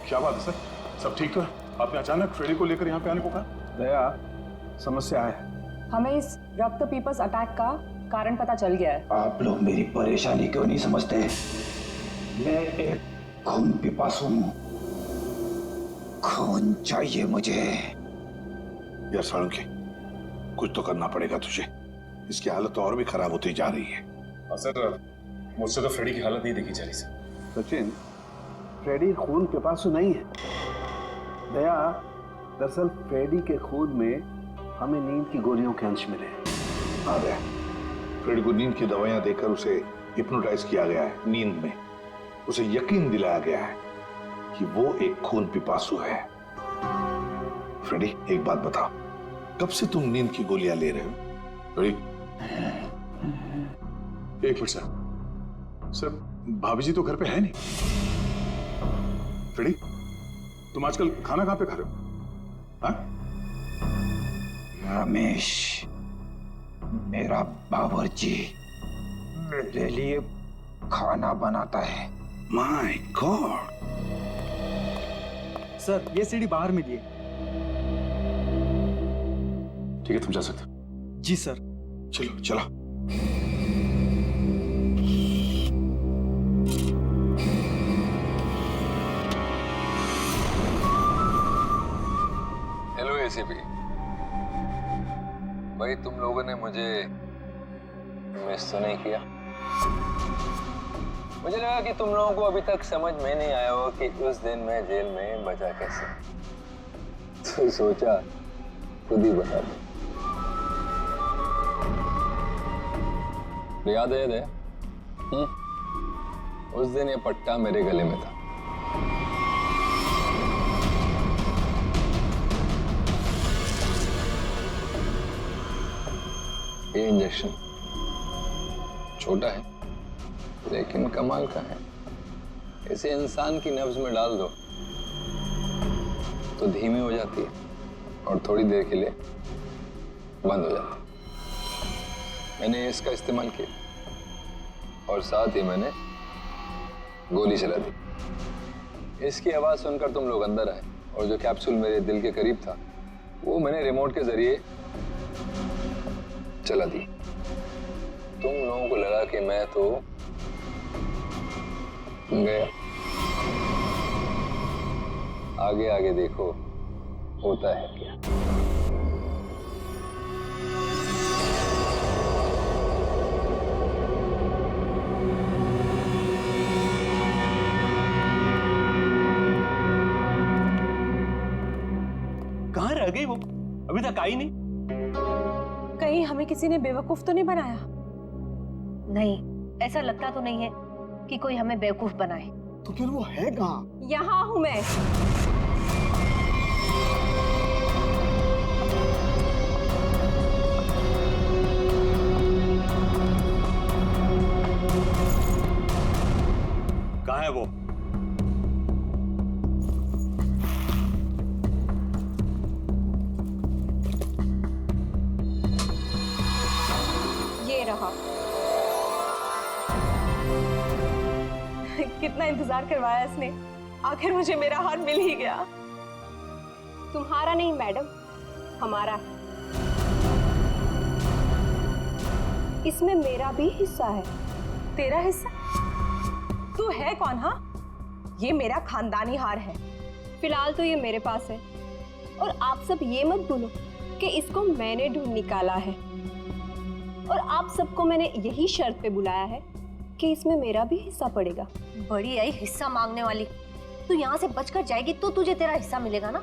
क्या बात है सर, सब ठीक तो है? आपने अचानक फ्रेडी को लेकर यहाँ पे आने को कहा? दया, समस्या है। हमें इस रक्त पीपस अटैक का कारण पता चल गया है। आप लोग मेरी परेशानी क्यों नहीं समझते? मैं एक खून पिपासु हूँ। खून चाहिए मुझे। यार साळुंखे, कुछ तो करना पड़ेगा तुझे। इसकी हालत तो और भी खराब होती जा रही है। सर, मुझसे तो फ्रेडी की हालत नहीं देखी जा रही सर। सचिन, फ्रेडी खून पिपासु नहीं है। दया, दरअसल फ्रेडी के खून में हमें नींद की गोलियों के अंश मिले। हाँ दया, फ्रेडी को नींद की दवाइयां देकर उसे हिप्नोटाइज किया गया है। नींद में उसे यकीन दिलाया गया है कि वो एक खून पिपासु है। फ्रेडी, एक बात बताओ, कब से तुम नींद की गोलियां ले रहे हो? फ्रेडी, एक मिनट सर। सर, भाभी जी तो घर पे है नहीं। फ्रेडी, तुम आजकल खाना कहां पे खा रहे हो? हाँ? रमेश, मेरा बावर्ची मेरे लिए खाना बनाता है। My God. सर, ये सीढ़ी बाहर मिली है। ठीक है, तुम जा सकते हो। जी सर। चलो चलो। हेलो एसीपी भाई, तुम लोगों ने मुझे मिस तो नहीं किया? मुझे लगा कि तुम लोगों को अभी तक समझ में नहीं आया हो कि उस दिन मैं जेल में बचा कैसे, तो सोचा खुद ही बता दो। याद है दे? उस दिन ये पट्टा मेरे गले में था। ये इंजेक्शन छोटा है लेकिन कमाल का है। इसे इंसान की नब्ज में डाल दो तो धीमी हो जाती है और थोड़ी देर के लिए बंद हो जाती है। मैंने इसका इस्तेमाल किया और साथ ही मैंने गोली चला दी। इसकी आवाज सुनकर तुम लोग अंदर आए और जो कैप्सूल मेरे दिल के करीब था वो मैंने रिमोट के जरिए चला दी। तुम लोगों को लगा कि मैं तो गया। आगे आगे देखो होता है क्या। कहाँ रह गई वो? अभी तक आई नहीं। कहीं हमें किसी ने बेवकूफ तो नहीं बनाया? नहीं, ऐसा लगता तो नहीं है कि कोई हमें बेवकूफ बनाए। तो फिर वो है कहाँ? यहाँ हूं मैं। कहाँ है वो? ये रहा। कितना इंतजार करवाया इसने, आखिर मुझे मेरा हार मिल ही गया। तुम्हारा नहीं मैडम, हमारा है। इसमें मेरा भी हिस्सा है। तेरा हिस्सा? तू है कौन? हाँ, ये मेरा खानदानी हार है। फिलहाल तो ये मेरे पास है और आप सब ये मत भूलो कि इसको मैंने ढूंढ निकाला है और आप सबको मैंने यही शर्त पे बुलाया है कि इसमें मेरा भी हिस्सा पड़ेगा। बड़ी आई हिस्सा मांगने वाली। तू यहाँ से बचकर जाएगी तो तुझे तेरा हिस्सा मिलेगा ना।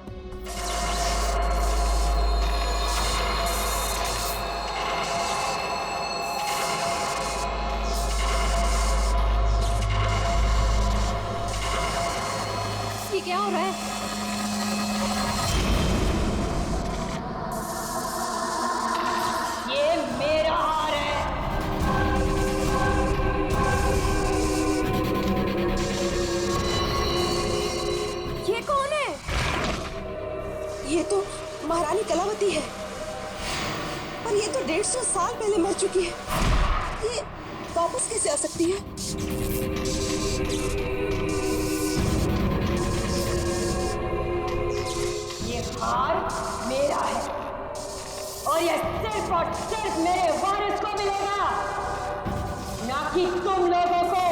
ये क्या हो रहा है? ये मेरा हार है। ये कौन है? ये तो महारानी कलावती है, पर ये तो 150 साल पहले मर चुकी है। ये वापस कैसे आ सकती है? और ये सिर्फ और सिर्फ मेरे वारिस को मिलेगा, ना कि तुम लोगों को।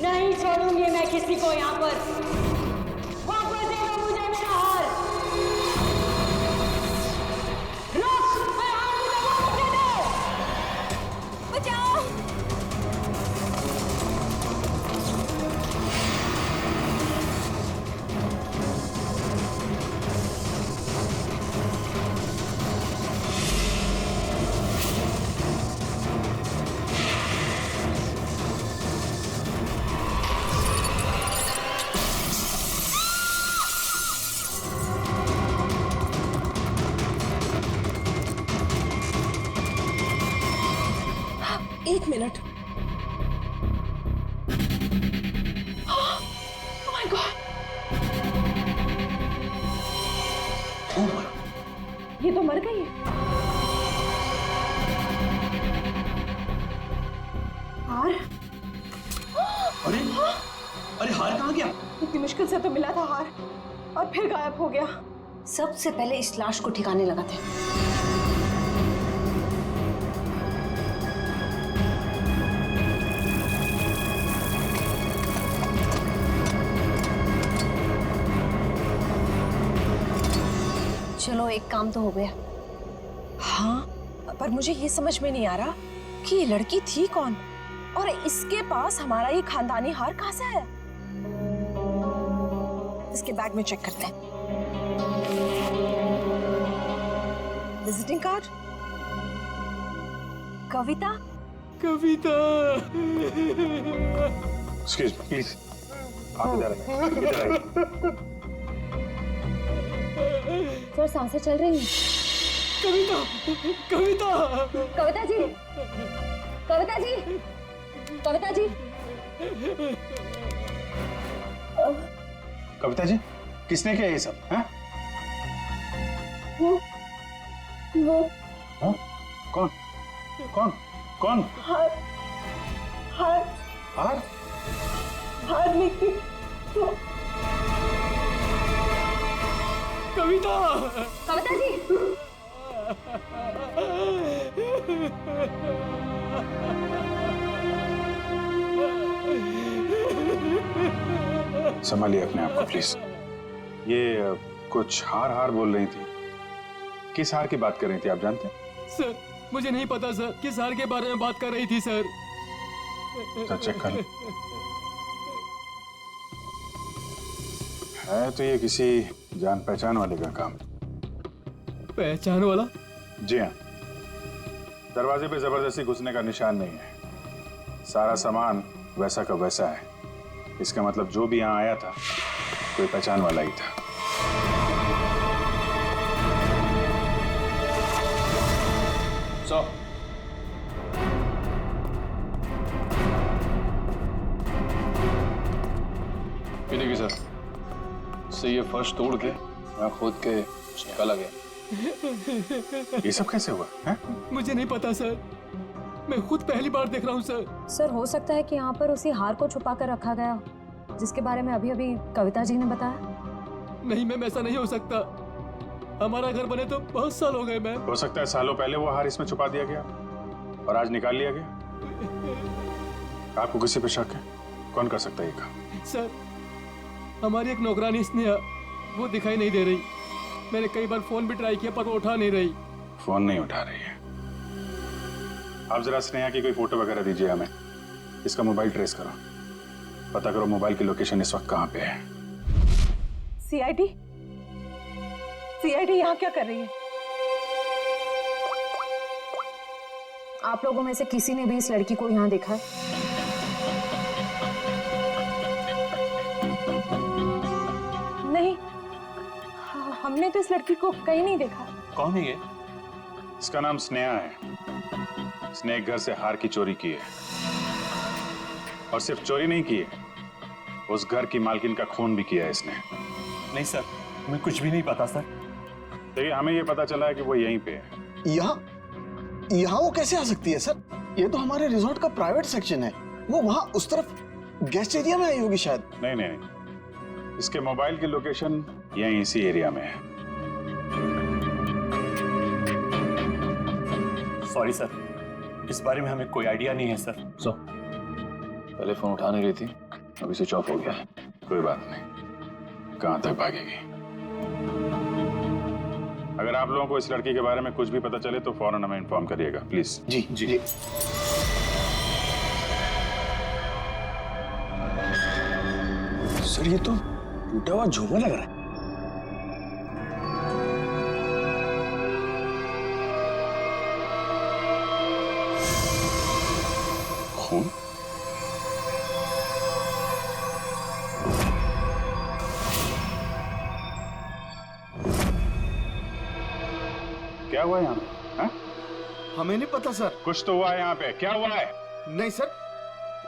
नहीं छोड़ूंगी मैं किसी को यहाँ पर। वापस दे दो मुझे मेरा हार। रुक, मेरा हार मुझे वापस दे दो। बचाओ। एक मिनट। Oh my God! ये तो मर गई है। हार? अरे अरे हार कहाँ गया? इतनी मुश्किल से तो मिला था हार, और फिर गायब हो गया। सबसे पहले इस लाश को ठिकाने लगाते हैं। चलो एक काम तो हो गया। हाँ, पर मुझे ये समझ में नहीं आ रहा कि ये लड़की थी कौन, और इसके पास हमारा ये खानदानी हार कहाँ से आया। इसके बैग में चेक करते हैं। Visiting card, Kavita. Kavita. Excuse me please, आप इधर आइए, इधर आइए। सर सांसें चल रही हैं। कविता, कविता। कविता जी, कविता जी, कविता जी। कविता जी, किसने किया ये सब? हैं? वो हाँ? कौन? कौन? कौन? हार, हार, हार? हार लेके तो कविता। कविता जी। संभालिए अपने आप को प्लीज। ये कुछ हार हार बोल रही थी। किस हार की बात कर रही थी आप जानते हैं? सर मुझे नहीं पता सर, किस हार के बारे में बात कर रही थी सर। तो चेक कर लो। है तो ये किसी जान पहचान वाले का काम। पहचान वाला? जी हाँ, दरवाजे पे जबरदस्ती घुसने का निशान नहीं है। सारा सामान वैसा का वैसा है। इसका मतलब जो भी यहाँ आया था कोई पहचान वाला ही था। सो पीने की सर से ये फर्श तोड़ के मैं खुद के निकाला गया। ये सब कैसे हुआ है? मुझे नहीं पता सर, मैं खुद पहली बार देख रहा हूँ सर। सर हो सकता है कि यहाँ पर उसी हार को छुपा कर रखा गया जिसके बारे में अभी अभी कविता जी ने बताया। नहीं मैम, ऐसा नहीं हो सकता। हमारा घर बने तो बहुत साल हो गए मैम। हो सकता है सालों पहले वो हार इसमें छुपा दिया गया और आज निकाल लिया गया। आपको किसी पे शक है? कौन कर सकता है ये काम? सर हमारी एक नौकरानी स्नेहा, वो दिखाई नहीं दे रही। मैंने कई बार फोन भी ट्राई किया पर वो उठा नहीं रही। फोन नहीं उठा रही है। आप जरा स्नेहा की कोई फोटो वगैरह दीजिए हमें। इसका मोबाइल ट्रेस करो, पता करो मोबाइल की लोकेशन इस वक्त कहाँ पे है। सीआईडी, सीआईडी यहाँ क्या कर रही है? आप लोगों में से किसी ने भी इस लड़की को यहाँ देखा है? नहीं, हमने तो इस लड़की को कहीं नहीं देखा। कौन है ये? इसका नाम स्नेहा है। इसने एक घर से हार की चोरी की है, और सिर्फ चोरी नहीं की है, उस घर की मालकिन का खून भी किया है इसने। नहीं सर, हमें कुछ भी नहीं पता सर। देखिए हमें ये पता चला है कि वो यहीं पे है। यहाँ वो कैसे आ सकती है सर? ये तो हमारे रिजॉर्ट का प्राइवेट सेक्शन है। वो वहाँ उस तरफ गेस्ट एरिया में आई होगी शायद। नहीं नहीं नहीं, इसके मोबाइल की लोकेशन यहीं इसी एरिया में है। सॉरी सर, इस बारे में हमें कोई आइडिया नहीं है सर। पहले फोन उठा नहीं रही थी, अभी स्विच ऑफ हो गया है। कोई बात नहीं, कहां तक भागेगी। अगर आप लोगों को इस लड़की के बारे में कुछ भी पता चले तो फौरन हमें इन्फॉर्म करिएगा प्लीज। Ji ji. सर ये तो टूटा हुआ झूमर लग रहा है। खून? क्या हुआ यहाँ पे? हाँ? हमें नहीं पता सर। कुछ तो हुआ है यहाँ पे, क्या हुआ है? नहीं सर,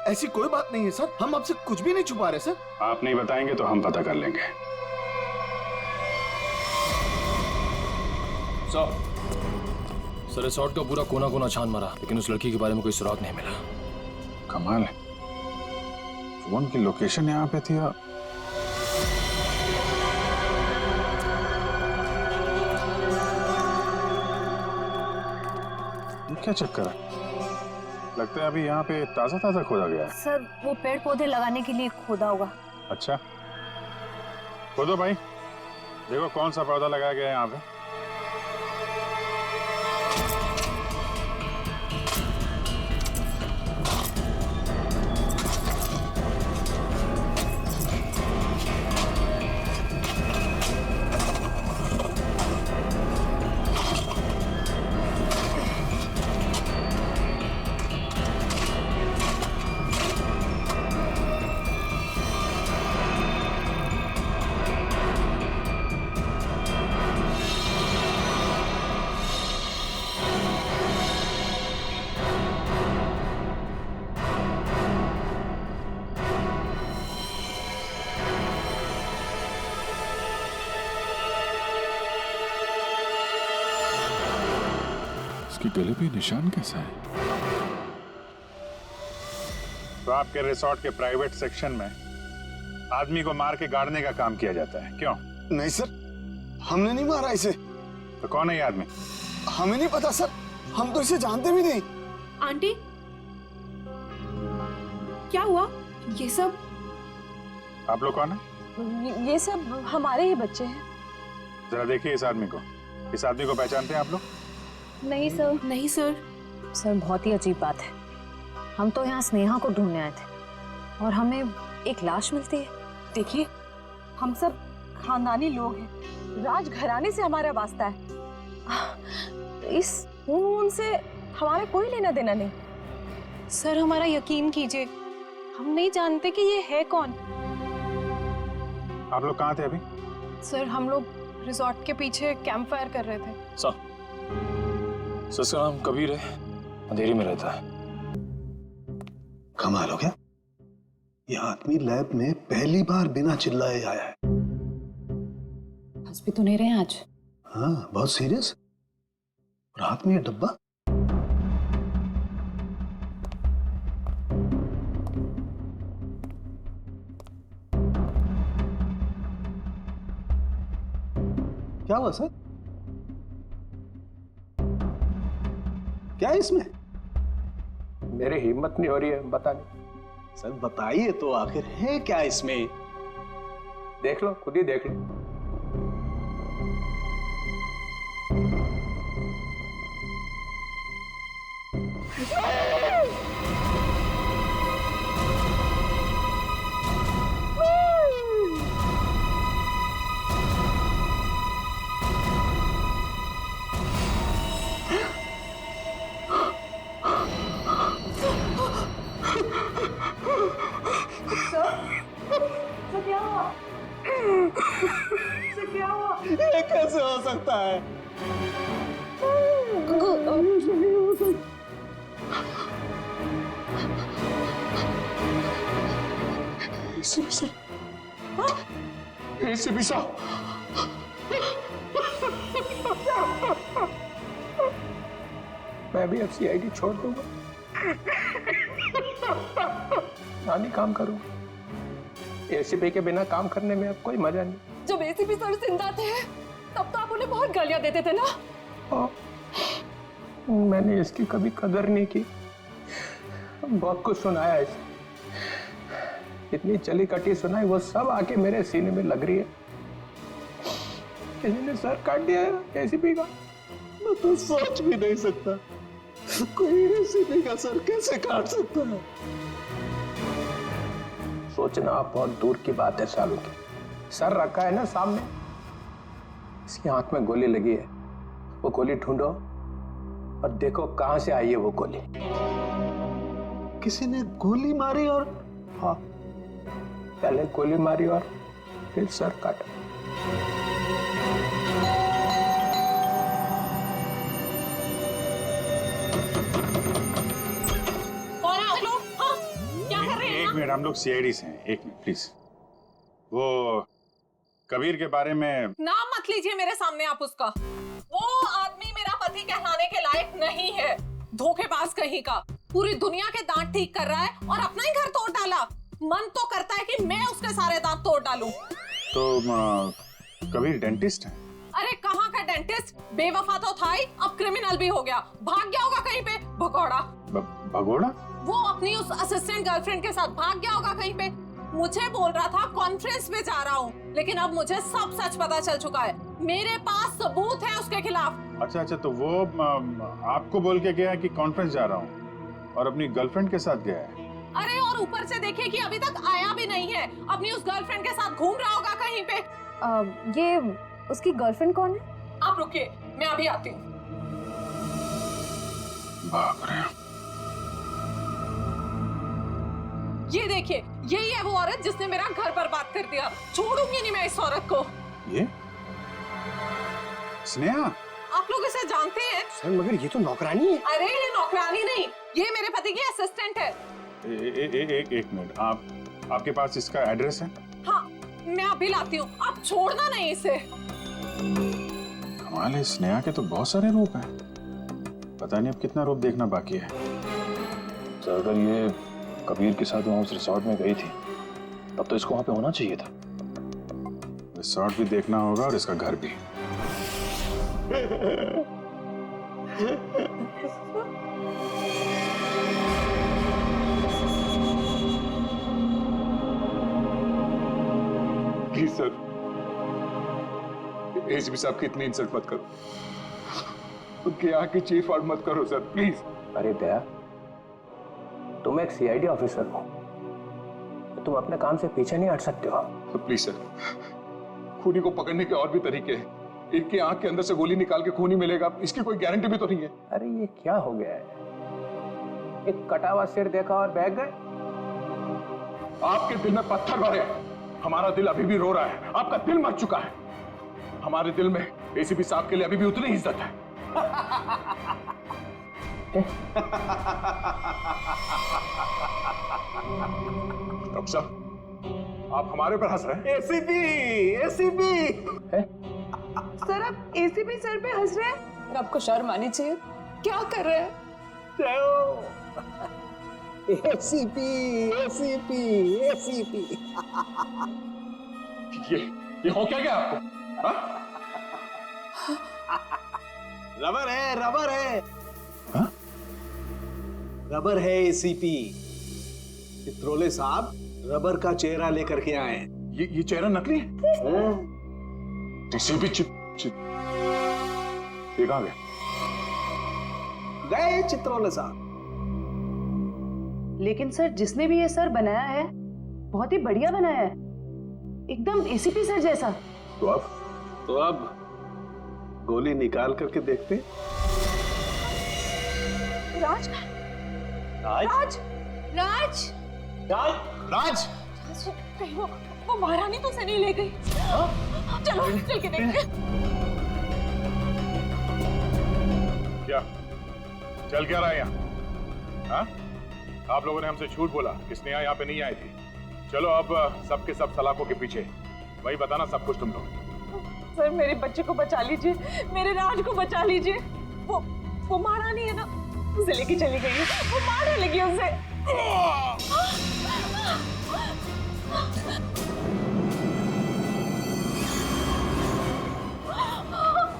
ऐसी कोई बात नहीं है सर, हम आपसे कुछ भी नहीं छुपा रहे सर। आप नहीं बताएंगे तो हम पता कर लेंगे। सर रिसोर्ट का पूरा कोना कोना छान मारा, लेकिन उस लड़की के बारे में कोई सुराग नहीं मिला। कमाल है, फोन की लोकेशन यहाँ पे थी और ये क्या चक्कर है? लगता है अभी यहाँ पे ताजा ताजा खोदा गया है। सर वो पेड़ पौधे लगाने के लिए खोदा होगा। अच्छा, खोदो भाई, देखो कौन सा पौधा लगाया गया है यहाँ पे। इसके गले पे निशान कैसा है? तो आपके रिसोर्ट के प्राइवेट सेक्शन में आदमी को मार के गाड़ने का काम किया जाता है, क्यों? नहीं सर, हमने नहीं मारा इसे। तो कौन है ये आदमी? हमें नहीं पता सर, हम तो इसे जानते भी नहीं। आंटी, क्या हुआ? ये सब? आप लोग कौन है? ये सब हमारे ही बच्चे हैं। जरा देखिए इस आदमी को। इस आदमी को पहचानते हैं आप लोग? नहीं सर। नहीं सर। सर बहुत ही अजीब बात है, हम तो यहाँ स्नेहा को ढूंढने आए थे और हमें एक लाश मिलती है। देखिए, हम सब खानदानी लोग हैं, राजघराने से हमारा वास्ता है। इस खून से हमारा कोई लेना देना नहीं। सर हमारा यकीन कीजिए, हम नहीं जानते कि ये है कौन। आप लोग कहाँ थे अभी? सर हम लोग रिसोर्ट के पीछे कैंप फायर कर रहे थे। सर का नाम कबीर है, अंधेरी में रहता है। कमाल हो गया, ये आदमी लैब में पहली बार बिना चिल्लाए आया है। हंस भी तो नहीं रहे आज। हाँ, बहुत सीरियस। और हाथ में ये डब्बा। क्या हुआ सर? क्या है इसमें? मेरी हिम्मत नहीं हो रही है बताने। सर बताइए तो, आखिर है क्या इसमें? देख लो, खुद ही देख लो। ये कैसे हो सकता है? एसीपी साहब, मैं भी अब सीआईडी छोड़ दूंगा, नानी काम करूंगा। एसीपी के बिना काम करने में अब कोई मजा नहीं। जब एसीपी सर जिंदा थे तब तो आप उन्हें बहुत गालियां देते थे ना? हाँ, मैंने इसकी कभी कदर नहीं की। बहुत कुछ सुनाया इसे, इतनी चली कटी सुनाई, वो सब आके मेरे सीने में लग रही है। किसी ने सर काट दिया है एसीपी का। मैं तो सोच भी नहीं सकता, कोई एसीपी का सर कैसे काट सकता है। सोचना बहुत दूर की बात है सालू की। सर रखा है ना सामने, इसकी आंख में गोली लगी है। वो गोली ढूंढो और देखो कहां से आई है वो गोली। किसी ने गोली मारी और हाँ, पहले गोली मारी और फिर सर काटा। कौन है आप लोग? हाँ, क्या कर रहे हैं? एक मिनट, हम लोग सीआईडी से हैं। एक मिनट प्लीज। वो कबीर के बारे में नाम मत लीजिए मेरे सामने आप उसका। वो आदमी मेरा पति कहलाने के लायक नहीं है। धोखेबाज कहीं का, पूरी दुनिया के दांत ठीक कर रहा है और अपना ही घर तोड़ डाला। मन तो करता है कि मैं उसके सारे दांत तोड़ डालूं। तो कबीर डेंटिस्ट है? अरे कहाँ का डेंटिस्ट, बेवफा तो था ही, अब क्रिमिनल भी हो गया। भाग गया होगा कहीं पे, भगोड़ा। भगोड़ा? वो अपनी उस असिस्टेंट गर्लफ्रेंड के साथ भाग गया होगा कहीं पे। मुझे बोल रहा था कॉन्फ्रेंस पे जा रहा हूँ, लेकिन अब मुझे सब सच पता चल चुका है। मेरे पास सबूत है उसके खिलाफ। अच्छा, तो वो आपको बोल के गया कि कॉन्फ्रेंस जा रहा हूँ और अपनी गर्लफ्रेंड के साथ गया है? अरे और ऊपर से देखिए कि अभी तक आया भी नहीं है, अपनी उस गर्लफ्रेंड के साथ घूम रहा होगा कहीं पे। ये उसकी गर्लफ्रेंड कौन है? आप रुकिए, मैं अभी आती हूँ। बाप रे। ये देखिए, यही है वो औरत जिसने मेरा घर बर्बाद कर दिया। छोड़ूंगी नहीं मैं इस औरत को। ये स्नेहा? आप लोग इसे जानते हैं? सर मगर ये तो नौकरानी है। अरे ये नौकरानी नहीं, ये मेरे पति की असिस्टेंट है। एक मिनट, आपके पास इसका एड्रेस है? हाँ, मैं अभी लाती हूँ, आप छोड़ना नहीं इसे। कमाल है, स्नेहा के तो बहुत सारे रूप हैं। पता नहीं अब कितना रूप देखना बाकी है। सर अगर ये कबीर के साथ वहां उस रिसोर्ट में गई थी, तब तो इसको वहां पे होना चाहिए था। रिसोर्ट भी देखना होगा और इसका घर भी। प्लीज सर, एसीपी साहब की इतनी इंसल्ट मत करो, उनके यहाँ की चीफ आउट मत करो सर, प्लीज। अरे दया, तुम एक सीआईडी ऑफिसर हो, तुम अपने काम से पीछे नहीं हट सकते हो। प्लीज सर, खूनी को पकड़ने के और भी तरीके हैं। एक की आंख के अंदर से गोली निकाल के खूनी मिलेगा, इसकी कोई गारंटी भी तो नहीं है। अरे ये क्या हो गया है? एक कटा हुआ सिर देखा और बह गए। आपके दिल में पत्थर भरे, हमारा दिल अभी भी रो रहा है। आपका दिल मर चुका है, हमारे दिल में एसीपी साहब के लिए अभी भी उतनी इज्जत है। डॉक्टर साहब, आप हमारे पर हंस रहे हैं? एसीपी सर, आप एसीपी सर पे हंस रहे हैं? आपको शर्म आनी चाहिए। क्या कर रहे हैं? एसीपी ये हो क्या गया आपको? रबर है, रबर है। हाँ? रबर है एसीपी। चित्रोले साहब रबर का चेहरा लेकर के आए। ये चेहरा नकली है? एसीपी ये कहाँ गए चित्रोले साहब। लेकिन सर, जिसने भी ये सर बनाया है बहुत ही बढ़िया बनाया है, एकदम एसीपी सर जैसा। तो अब गोली निकाल करके देखते। राज, राज, राज, राज, राज। कहीं वो महारानी तो से नहीं ले गई? चलो चल के देखते। क्या चल क्या रहा है यहाँ? हाँ? आप लोगों ने हमसे झूठ बोला कि स्नेहा यहाँ पे नहीं आई थी। चलो अब सबके सब सलाखों के पीछे, वही बताना सब कुछ तुम लोग। सर, मेरे बच्चे को बचा लीजिए, मेरे राज को बचा लीजिए। वो महारानी है ना, उसे लेके चली गई है, वो मारने लगी उसे।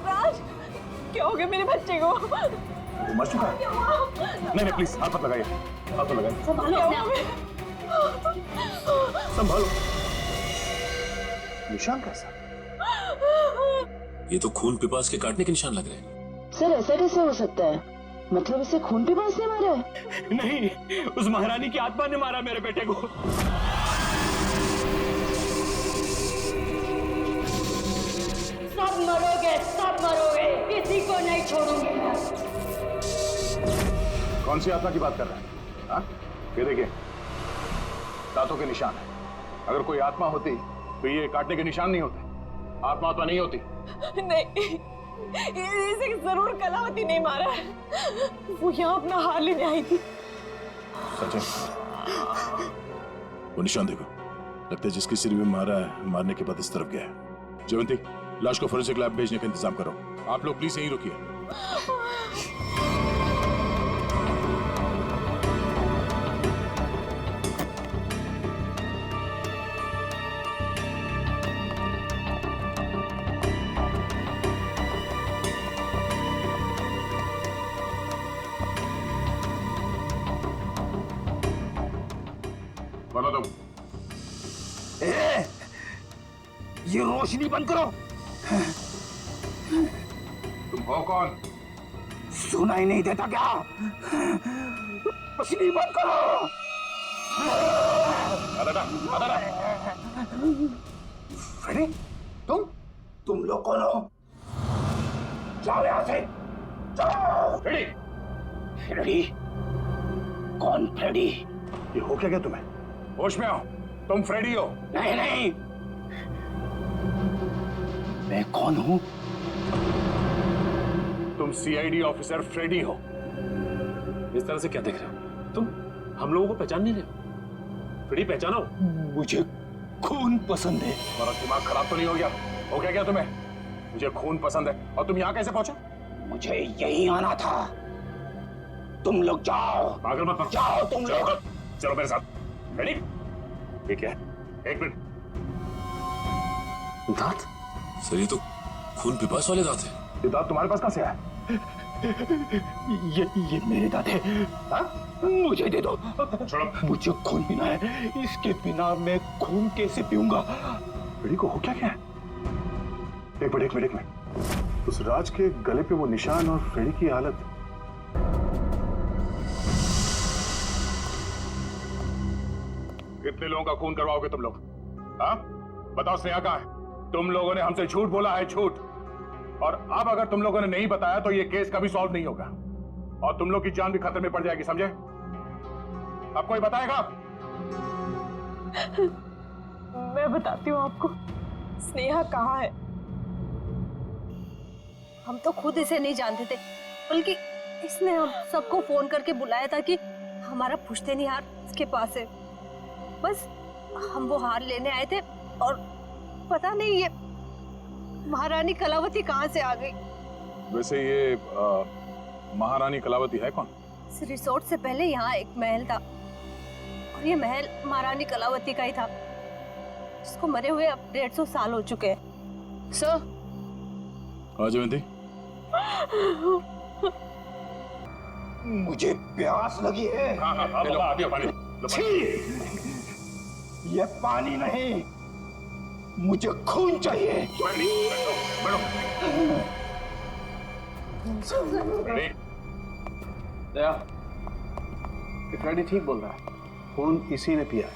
राज, क्या हो गया मेरे बच्चे को? वो मर चुका है? नहीं प्लीज हाथ मत लगाइए, हाथ मत लगाइए। संभालो। निशान कैसा? ये तो खून पिपास के काटने के निशान लग रहे हैं। सर ऐसा कैसे हो सकता है? मतलब इसे खून पिपास ने मारा है? नहीं, उस महारानी की आत्मा ने मारा मेरे बेटे को। सब मरोगे, सब मरोगे, किसी को नहीं छोड़ूंगी मैं। कौन सी आत्मा की बात कर रहे हैं? हाँ? ये देखिए, दांतों के निशान है। अगर कोई आत्मा होती तो ये काटने के निशान नहीं होते। आत्मा नहीं होती। नहीं, इसे जरूर कलावती नहीं मारा है। वो यहाँ अपना हार लेने आई थी। सचिन, वो निशान देखो, लगता है जिसके सिर में मारा है, मारने के बाद इस तरफ गया है। जयवंती, लाश को फोरेंसिक लैब भेजने का इंतजाम करो। आप लोग प्लीज यहीं रुकिए। बोलो तुम। ये रोशनी बंद करो। तुम हो कौन? सुनाई नहीं देता क्या? रोशनी बंद करो। फ्रेडी, तुम लोग कौन हो? जाओ यहाँ से, जाओ। फ्रेडी, फ्रेडी, कौन फ्रेडी? ये हो क्या गया तुम्हें? होश में आओ, तुम फ्रेडी हो? नहीं नहीं, मैं कौन हूं? तुम सीआईडी ऑफिसर फ्रेडी हो। इस तरह से क्या देख रहे हो तुम? हम लोगों को पहचान नहीं रहे हो? फ्रेडी पहचानो। मुझे खून पसंद है। तुम्हारा दिमाग खराब तो नहीं हो गया? हो क्या तुम्हें? मुझे खून पसंद है। और तुम यहाँ कैसे पहुंचे? मुझे यहीं आना था। तुम लोग जाओ। पागल मत बनो। जाओ तुम लोग। चलो मेरे साथ। रेडी? ठीक है, एक मिनट। दांत? सर ये तो खून पिपास वाले दांत है। ये दांत तुम्हारे पास कहाँ से आया? ये मेरे दांत है। हाँ? मुझे दे दो। छोड़ो। मुझे खून पीना है। इसके बिना मैं खून कैसे पीऊंगा? फ्रेडी को हो क्या है? एक मिनट। उस राज के गले पे वो निशान और फ्रेडी की हालत। कितने लोगों का खून करवाओगे तुम लोग? हाँ? बताओ स्नेहा कहाँ है? तुम लोगों ने हमसे झूठ बोला है, झूठ। और अब अगर तुम लोगों ने नहीं बताया तो ये केस कभी सॉल्व नहीं होगा और तुम लोग की जान भी खतरे में पड़ जाएगी, समझे? अब कोई बताएगा? मैं बताती हूँ आपको। स्नेहा कहाँ है? हम तो खुद इसे नहीं जानते थे, बल्कि इसने हम सबको फोन करके बुलाया था कि हमारा पुश्तैनी हार इसके पास है। बस हम वो हार लेने आए थे और पता नहीं ये महारानी कलावती कहाँ से आ गई। वैसे ये महारानी कलावती है कौन? इस रिसोर्ट से पहले यहाँ एक महल था और ये महल महारानी कलावती का ही था, जिसको मरे हुए अब 150 साल हो चुके हैं। सर, जयवंती, मुझे प्यास लगी है। पानी। ये पानी नहीं, मुझे खून चाहिए। दया, फ्रेडी ठीक बोल रहा है। खून इसी ने पिया है।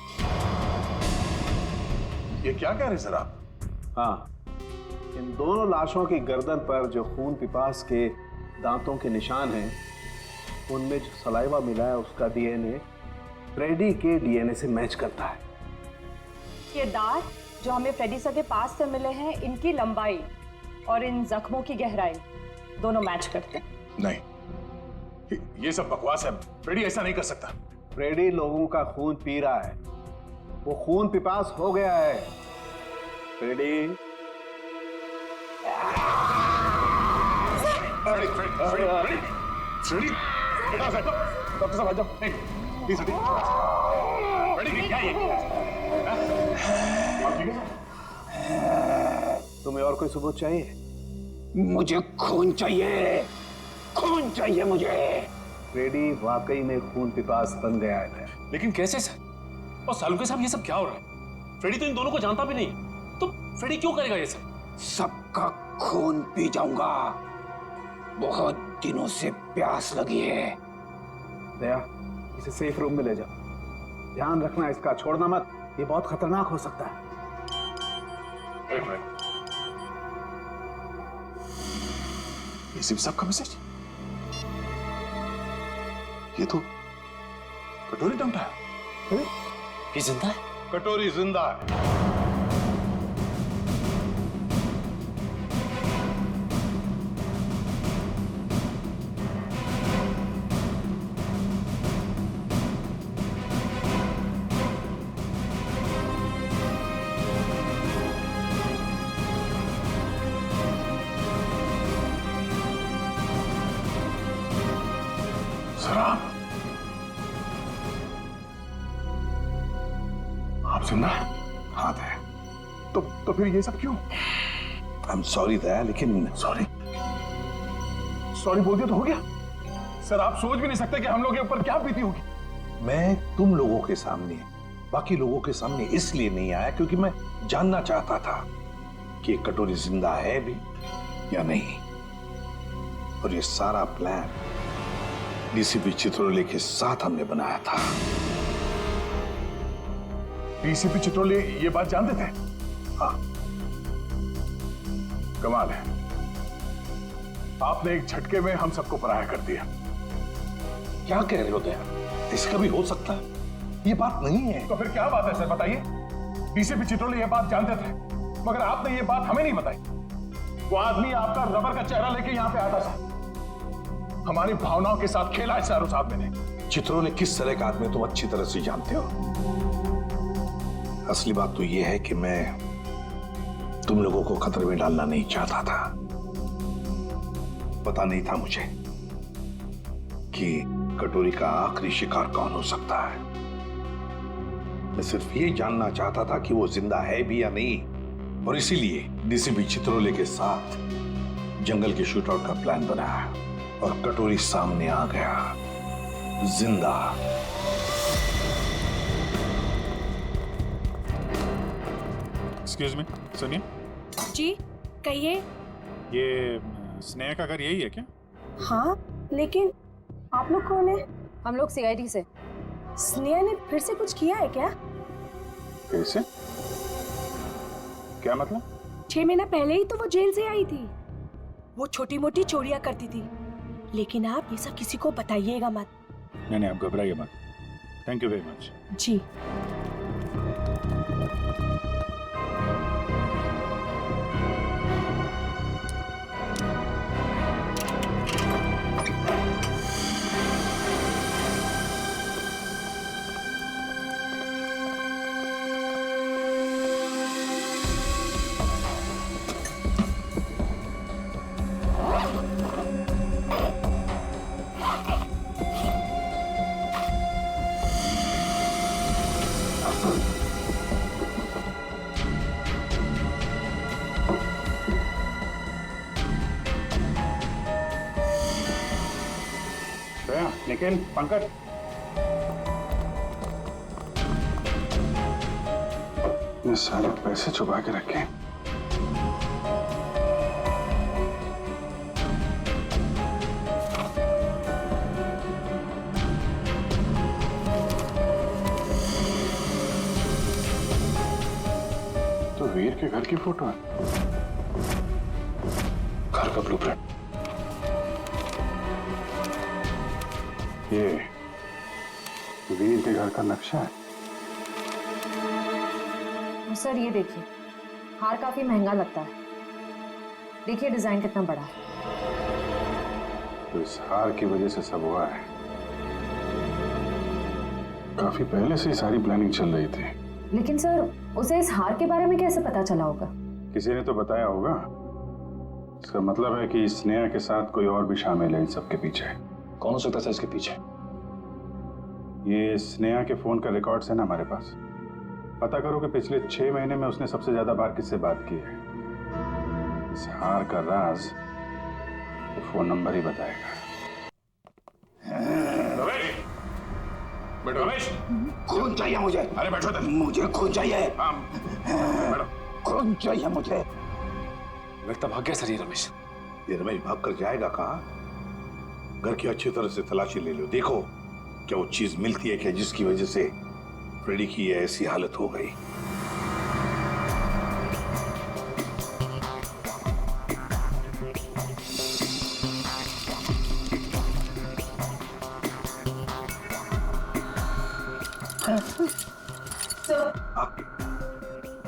ये क्या कह रहे सर आप? हाँ, इन दोनों लाशों की गर्दन पर जो खून पिपास के दांतों के निशान हैं, उनमें जो सलाइवा मिला है उसका डीएनए फ्रेडी के डीएनए से मैच करता है। ये दांत जो हमें फ्रेडी सर के पास से मिले हैं, इनकी लंबाई और इन जख्मों की गहराई दोनों मैच करते हैं। नहीं, ये सब बकवास है। फ्रेडी ऐसा नहीं कर सकता। फ्रेडी लोगों का खून पी रहा है, वो खून पिपास हो गया है। फ्रेडी, डॉक्टर साहब आ जाओ। प्लीज क्या ये? तुम्हें और कोई सबूत चाहिए? मुझे खून चाहिए। खून चाहिए मुझे। फ्रेडी वाकई में खून पिपास बन गया है। लेकिन कैसे सर? और सालुके साहब, ये सब क्या हो रहा है? फ्रेडी तो इन दोनों को जानता भी नहीं, तो फ्रेडी क्यों करेगा ये सब? सबका खून पी जाऊंगा। बहुत दिनों से प्यास लगी है। दया, इसे सेफ रूम में ले जाओ। ध्यान रखना इसका, छोड़ना मत, ये बहुत खतरनाक हो सकता है। एक मिनट, एसीपी साहब का मैसेज? ये तो कटोरी टमटा है। ये जिंदा है? कटोरी जिंदा है। सराम, आप जिंदा है? हाथ है। तो फिर ये सब क्यों? आई एम सॉरी दया, लेकिन सॉरी बोल दिया तो हो गया। सर, आप सोच भी नहीं सकते कि हम लोग के ऊपर क्या बीती होगी। मैं तुम लोगों के सामने, बाकी लोगों के सामने इसलिए नहीं आया क्योंकि मैं जानना चाहता था कि ये कटोरी जिंदा है भी या नहीं। और ये सारा प्लान डीसीपी चित्रोले के साथ हमने बनाया था। डीसीपी चित्रोले ये बात जानते थे? हाँ। कमाल है, आपने एक झटके में हम सबको पराया कर दिया। क्या कह रहे हो दया? इसका भी हो सकता है, ये बात नहीं है। तो फिर क्या बात है सर, बताइए। डीसीपी चित्रोले ये बात जानते थे, मगर आपने ये बात हमें नहीं बताई। वो आदमी आपका रबर का चेहरा लेके यहाँ पे आता था, हमारी भावनाओं के साथ खेला है सर उस आदमी ने। चित्रोले किस तरह का आदमी तुम अच्छी तरह से जानते हो। असली बात तो यह है कि मैं तुम लोगों को खतरे में डालना नहीं चाहता था। पता नहीं था मुझे कि कटोरी का आखिरी शिकार कौन हो सकता है। मैं सिर्फ ये जानना चाहता था कि वो जिंदा है भी या नहीं, और इसीलिए डीसीपी चित्रोले के साथ जंगल के शूटआउट का प्लान बनाया और कटोरी सामने आ गया जिंदा। एक्सक्यूज मी, सुनिए। जी कहिए। ये स्नेहा का घर यही है क्या? हाँ, लेकिन आप लोग कौन है? हम लोग सीआईडी से। स्नेहा ने फिर से कुछ किया है क्या? कैसे? क्या मतलब? 6 महीना पहले ही तो वो जेल से आई थी। वो छोटी मोटी चोरियां करती थी, लेकिन आप ये सब किसी को बताइएगा मत। नहीं, आप घबराइए मत। Thank you very much. जी। निखिल, पंकज, ये सारे पैसे छुपा के रखे। तो वीर के घर की फोटो है, घर का ब्लूप्रिंट। ये वीर के घर का नक्शा है। सर ये देखिए, हार काफी महंगा लगता है। देखिए डिजाइन कितना बड़ा है। तो इस हार की वजह से सब हुआ है। काफी पहले से सारी प्लानिंग चल रही थी। लेकिन सर उसे इस हार के बारे में कैसे पता चला होगा? किसी ने तो बताया होगा। इसका मतलब है कि स्नेहा के साथ कोई और भी शामिल है इन सब के पीछे। कौन हो सकता था इसके पीछे? ये स्नेहा के फोन का रिकॉर्ड्स है ना हमारे पास। पता करो कि पिछले 6 महीने में उसने सबसे ज्यादा बार किससे बात की है। इस हार का राज तो फोन नंबर ही बताएगा। बैठो रमेश। खून चाहिए मुझे। अरे बैठो तुम। मुझे खून चाहिए। बैठो। खून चाहिए मुझे। लगता भाग गया सर ये रमेश। ये रमेश भाग कर जाएगा कहाँ? घर की अच्छी तरह से तलाशी ले लो, देखो क्या वो चीज मिलती है क्या जिसकी वजह से फ्रेडी की ऐसी हालत हो गई।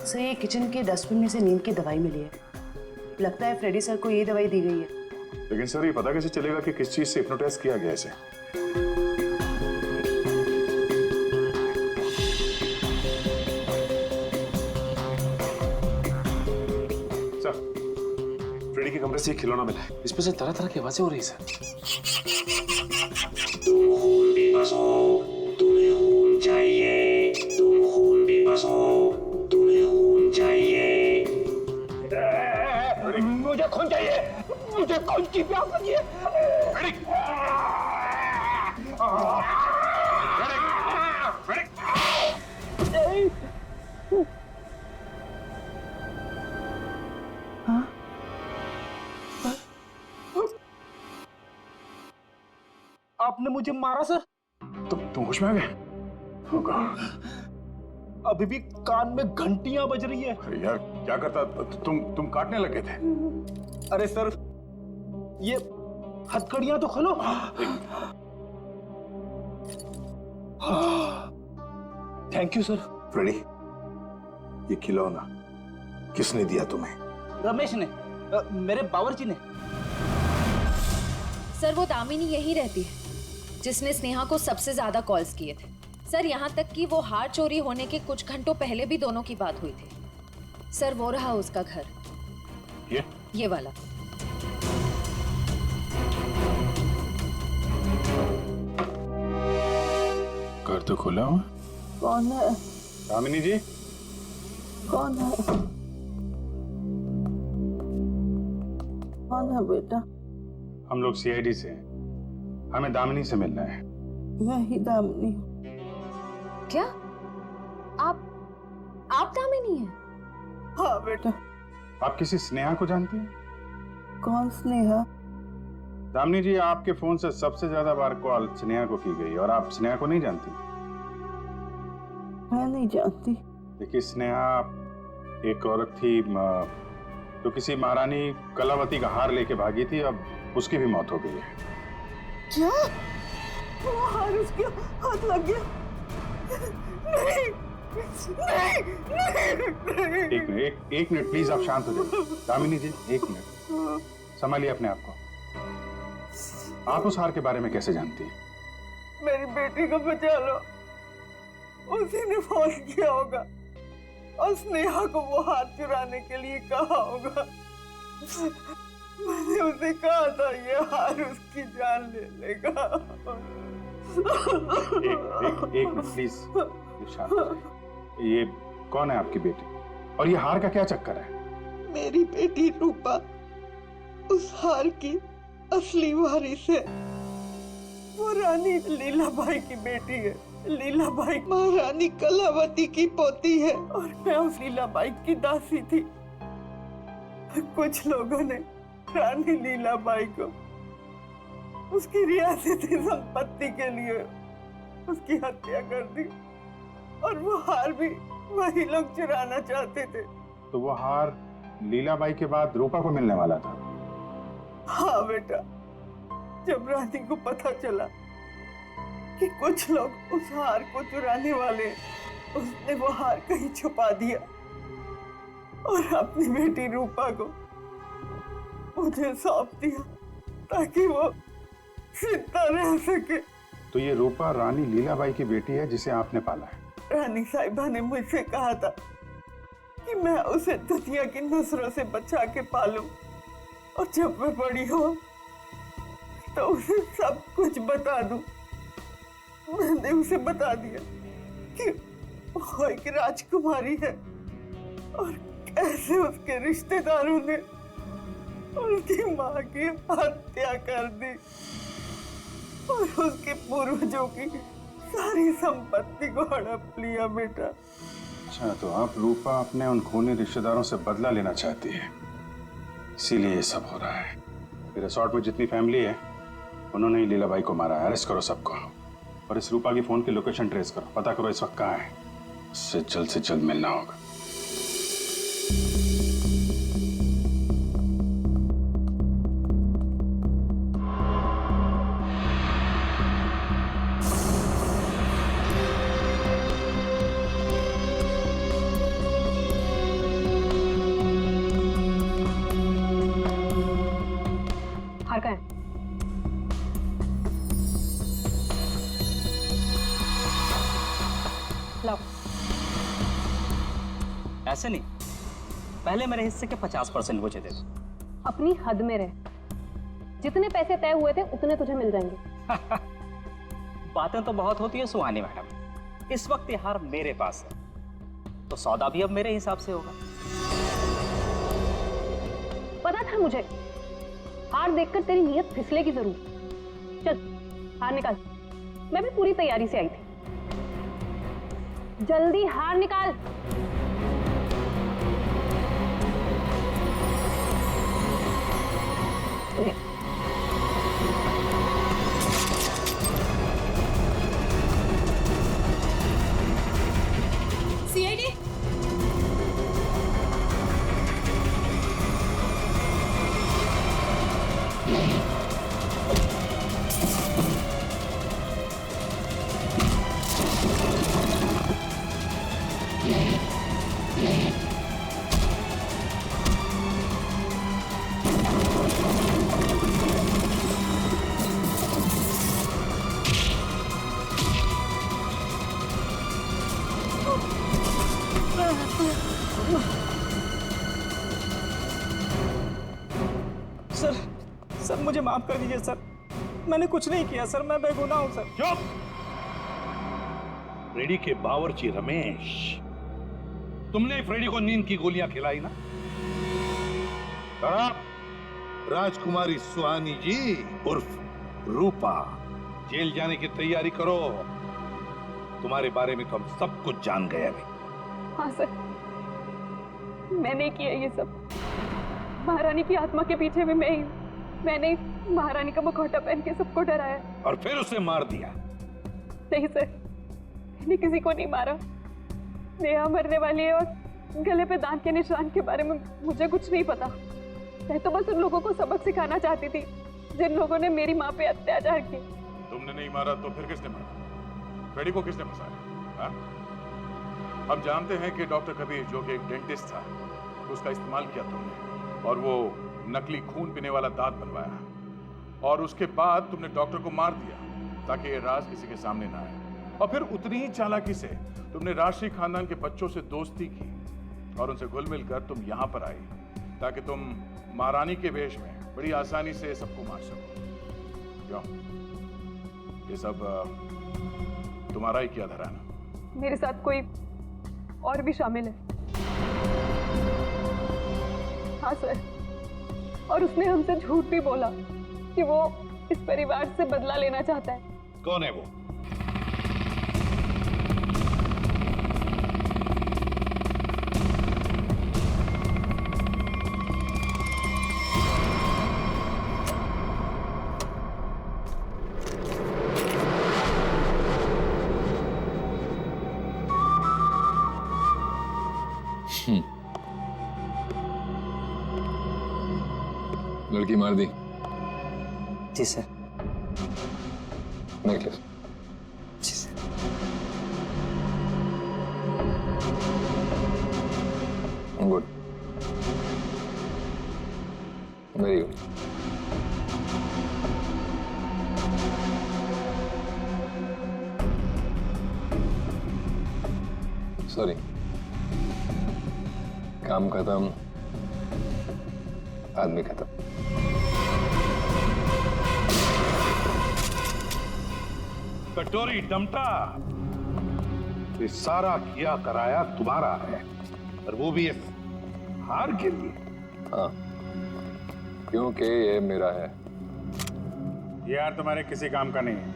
सर ये किचन के डस्टबिन में से नींद की दवाई मिली है। लगता है फ्रेडी सर को ये दवाई दी गई है। लेकिन सर ये पता कैसे चलेगा कि किस चीज से हिप्नोटाइज किया गया इसे? सर फ्रेडी के कमरे से एक खिलौना मिला है, इसमें से तरह तरह की आवाजें हो रही है सर। तुम्हें खून चाहिए, तुम खून भी बसो, तुम्हें खून चाहिए। मुझे खून चाहिए, मुझे खून की प्यास लगी है। आपने मुझे मारा सर? तुम होश में आ गए? अभी भी कान में घंटियां बज रही है। अरे यार क्या करता, तुम काटने लगे थे। अरे सर ये हथकड़ियां तो खोलो। Thank you sir. फ्रेडी ये खिलौना किसने दिया तुम्हें? रमेश ने, मेरे बावर्ची ने। सर वो दामिनी यही रहती है जिसने स्नेहा को सबसे ज्यादा कॉल्स किए थे। सर यहाँ तक कि वो हार चोरी होने के कुछ घंटों पहले भी दोनों की बात हुई थी। सर वो रहा उसका घर, ये वाला। घर तो खुला हुआ। कौन है? दामिनी जी। कौन है? कौन है बेटा? हम लोग सीआईडी से हैं, हमें दामिनी से मिलना है। मैं ही दामिनी। क्या आप दामिनी हैं? हाँ बेटा। आप किसी स्नेहा को जानती हैं? कौन स्नेहा? दामिनी जी आपके फोन से सबसे ज्यादा बार कॉल स्नेहा को की गई और आप स्नेहा को नहीं जानती? मैं नहीं जानती। देखिए स्नेहा एक औरत थी जो किसी महारानी कलावती का हार लेके भागी थी, अब उसकी भी मौत हो गई है। क्या? वो हार उसके हाथ लग गया? नहीं, नहीं, नहीं। एक मिनट प्लीज, आप शांत हो जाइए। दामिनी जी एक मिनट, संभालिए अपने आप को। आप उस हार के बारे में कैसे जानती हैं? मेरी बेटी को बचा लो, उसी ने फोन किया होगा और स्नेहा को वो हार चुराने के लिए कहा होगा। मैंने उसे कहा था ये हार उसकी जान ले लेगा। एक मिनट प्लीज, शांत हो जाइए। ये कौन है आपकी बेटी और ये हार का क्या चक्कर है? मेरी बेटी रूपा उस हार की असली वारिस है। वो रानी लीलाबाई की बेटी है। लीलाबाई महारानी कलावती की पोती है और मैं उस लीलाबाई की दासी थी। कुछ लोगों ने रानी लीलाबाई को उसकी रियासती संपत्ति के लिए उसकी हत्या कर दी और वो हार भी वही लोग चुराना चाहते थे। तो वो हार लीलाबाई के बाद रूपा को मिलने वाला था? हाँ बेटा, जब रानी को पता चला कि कुछ लोग उस हार को चुराने वाले, उसने वो हार कहीं छुपा दिया और अपनी बेटी रूपा को मुझे सौंप दिया ताकि वो जिंदा रह सके। तो ये रूपा रानी लीलाबाई की बेटी है जिसे आपने पाला है? रानी साहिबा ने मुझसे कहा था कि मैं उसे दुनिया की नजरों से बचा के पालूं और जब मैं बड़ी हो तो उसे सब कुछ बता दूं। मैंने उसे बता दिया कि वो एक राजकुमारी है और कैसे उसके रिश्तेदारों ने उसकी माँ की हत्या कर दी और उसके पूर्वजों की सारी संपत्ति को हड़प लिया बेटा। अच्छा, तो आप रूपा अपने उन खूनी रिश्तेदारों से बदला लेना चाहती है, इसीलिए ये सब हो रहा है। रिसोर्ट में जितनी फैमिली है उन्होंने ही लीलाबाई को मारा है। अरेस्ट करो सबको और इस रूपा की फोन की लोकेशन ट्रेस करो, पता करो इस वक्त कहाँ है। उससे जल्द मिलना होगा। हार का है? लाओ। ऐसे नहीं, पहले मेरे हिस्से के 50% मुझे दे दो। अपनी हद में रह, जितने पैसे तय हुए थे उतने तुझे मिल जाएंगे। बातें तो बहुत होती है सुहानी मैडम, इस वक्त ये हार मेरे पास है तो सौदा भी अब मेरे हिसाब से होगा। पता था मुझे, हार देखकर तेरी नीयत फिसलेगी जरूर। चल हार निकाल, मैं भी पूरी तैयारी से आई थी। जल्दी हार निकाल। सीआईडी सर मुझे माफ कर दीजिए सर, मैंने कुछ नहीं किया सर, मैं बेगुनाह हूं सर। चुप! फ्रेडी के बावर्ची रमेश, तुमने फ्रेडी को नींद की गोलियां खिलाई ना? और आप राजकुमारी सुहानी जी उर्फ रूपा जेल जाने की तैयारी करो। तुम्हारे बारे में तो हम सब कुछ जान गए अभी। हाँ सर, मैंने किया ये सब। महारानी की आत्मा के पीछे भी मैं ही। मैंने महारानी का मुखौटा पहन के सबको डराया और फिर उसे मार दिया। नहीं सर, मैंने किसी को नहीं मारा। नेहा मरने वाली है और गले पे दांत के निशान के बारे में मुझे कुछ नहीं पता। मैं तो बस उन लोगों को सबक सिखाना चाहती थी जिन लोगों ने मेरी माँ पे अत्याचार किए। तुमने नहीं मारा तो फिर किसने मारा? फ्रेडी को किसने फंसाया? हम जानते हैं कि डॉक्टर कबीर, जो कि एक डेंटिस्ट था, उसका इस्तेमाल किया तुमने और वो नकली खून पीने वाला दांत बनवाया, और उसके बाद तुमने डॉक्टर को मार दिया ताकि ये राज किसी के सामने ना आए। और फिर उतनी ही चालाकी से तुमने राष्ट्रीय खानदान के बच्चों से दोस्ती की और उनसे घुल मिल कर तुम यहाँ पर आई ताकि तुम महारानी के वेश में बड़ी आसानी से सबको मार सको। क्यों? ये सब तुम्हारा ही किया धरा ना? मेरे साथ कोई और भी शामिल है। हाँ सर, और उसने हमसे झूठ भी बोला कि वो इस परिवार से बदला लेना चाहता है। कौन है वो? लड़की मार दी? जी सर। नेकलेस? जी sir. Good, very good. Sorry, काम खत्म, आदमी खत्म। कटोरी डमटा, ये सारा किया कराया तुम्हारा है, और वो भी इस हार के लिए। हाँ, क्योंकि ये मेरा है। ये यार तुम्हारे किसी काम का नहीं है।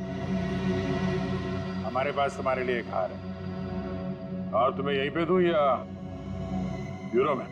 हमारे पास तुम्हारे लिए एक हार है, और तुम्हें यहीं पे दूं या ब्यूरो में?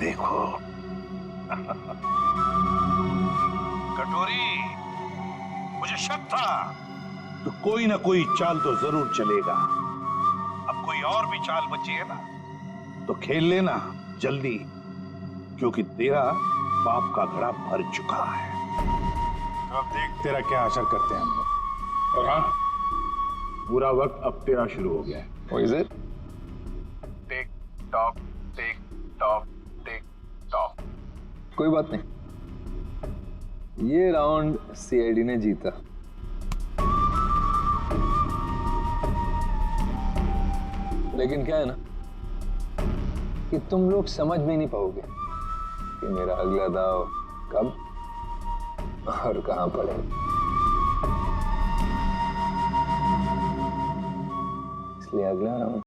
देखो कटोरी, मुझे शक था तो कोई ना कोई चाल तो जरूर चलेगा। अब कोई और भी चाल बची है ना तो खेल लेना जल्दी, क्योंकि तेरा पाप का घड़ा भर चुका है। तो अब देख तेरा क्या असर करते हैं हम लोग। और हाँ, पूरा वक्त अब तेरा शुरू हो गया है। What is it? Tick tock tick tock tick tock. कोई बात नहीं, ये राउंड सीआईडी ने जीता। लेकिन क्या है ना कि तुम लोग समझ में नहीं पाओगे कि मेरा अगला दाव कब और कहां पड़ेगा। इसलिए अगला राउंड